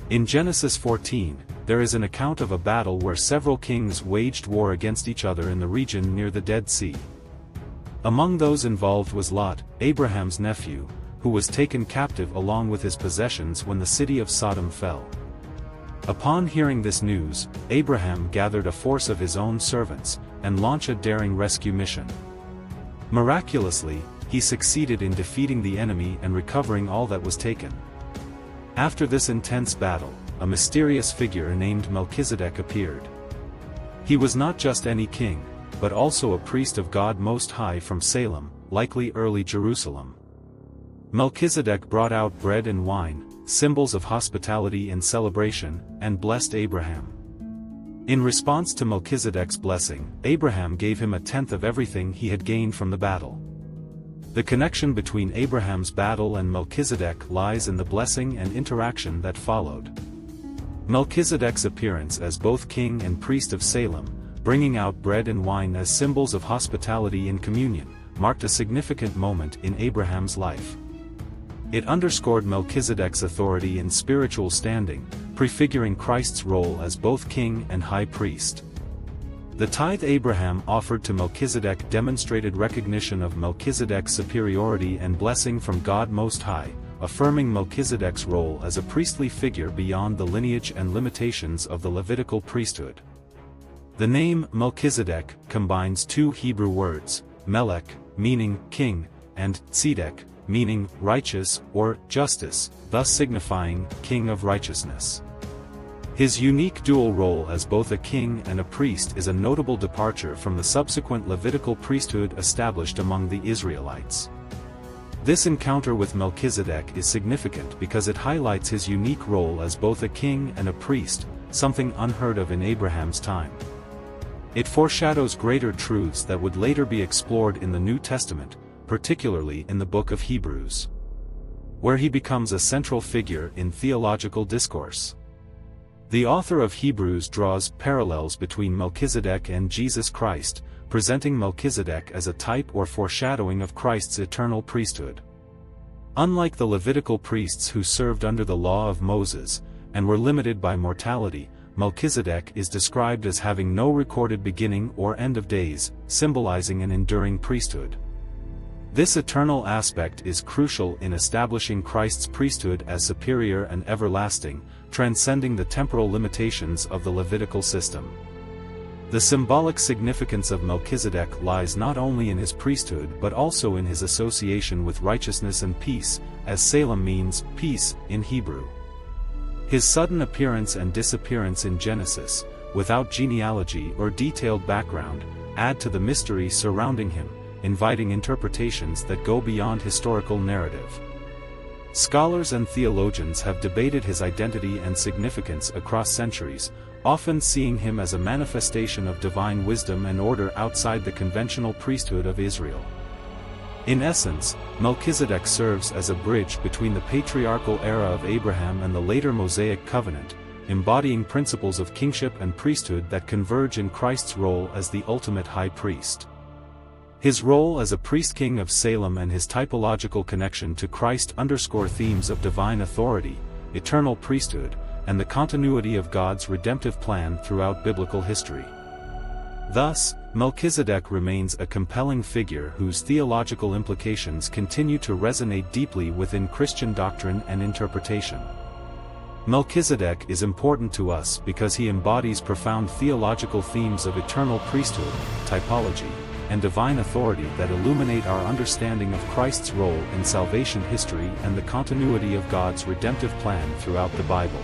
In Genesis 14, there is an account of a battle where several kings waged war against each other in the region near the Dead Sea. Among those involved was Lot, Abraham's nephew, who was taken captive along with his possessions when the city of Sodom fell. Upon hearing this news, Abraham gathered a force of his own servants, and launched a daring rescue mission. Miraculously, he succeeded in defeating the enemy and recovering all that was taken. After this intense battle, a mysterious figure named Melchizedek appeared. He was not just any king, but also a priest of God Most High from Salem, likely early Jerusalem. Melchizedek brought out bread and wine, symbols of hospitality and celebration, and blessed Abraham. In response to Melchizedek's blessing, Abraham gave him a tenth of everything he had gained from the battle. The connection between Abraham's battle and Melchizedek lies in the blessing and interaction that followed. Melchizedek's appearance as both king and priest of Salem, bringing out bread and wine as symbols of hospitality in communion, marked a significant moment in Abraham's life. It underscored Melchizedek's authority and spiritual standing, prefiguring Christ's role as both king and high priest. The tithe Abraham offered to Melchizedek demonstrated recognition of Melchizedek's superiority and blessing from God Most High, affirming Melchizedek's role as a priestly figure beyond the lineage and limitations of the Levitical priesthood. The name Melchizedek combines two Hebrew words, melech, meaning king, and tzedek, meaning righteous or justice, thus signifying king of righteousness. His unique dual role as both a king and a priest is a notable departure from the subsequent Levitical priesthood established among the Israelites. This encounter with Melchizedek is significant because it highlights his unique role as both a king and a priest, something unheard of in Abraham's time. It foreshadows greater truths that would later be explored in the New Testament, particularly in the book of Hebrews, where he becomes a central figure in theological discourse. The author of Hebrews draws parallels between Melchizedek and Jesus Christ, presenting Melchizedek as a type or foreshadowing of Christ's eternal priesthood. Unlike the Levitical priests who served under the law of Moses, and were limited by mortality, Melchizedek is described as having no recorded beginning or end of days, symbolizing an enduring priesthood. This eternal aspect is crucial in establishing Christ's priesthood as superior and everlasting, transcending the temporal limitations of the Levitical system. The symbolic significance of Melchizedek lies not only in his priesthood but also in his association with righteousness and peace, as Salem means peace in Hebrew. His sudden appearance and disappearance in Genesis, without genealogy or detailed background, add to the mystery surrounding him, inviting interpretations that go beyond historical narrative. Scholars and theologians have debated his identity and significance across centuries, often seeing him as a manifestation of divine wisdom and order outside the conventional priesthood of Israel. In essence, Melchizedek serves as a bridge between the patriarchal era of Abraham and the later Mosaic covenant, embodying principles of kingship and priesthood that converge in Christ's role as the ultimate high priest. His role as a priest-king of Salem and his typological connection to Christ underscore themes of divine authority, eternal priesthood, and the continuity of God's redemptive plan throughout biblical history. Thus, Melchizedek remains a compelling figure whose theological implications continue to resonate deeply within Christian doctrine and interpretation. Melchizedek is important to us because he embodies profound theological themes of eternal priesthood, typology, and divine authority that illuminate our understanding of Christ's role in salvation history and the continuity of God's redemptive plan throughout the Bible.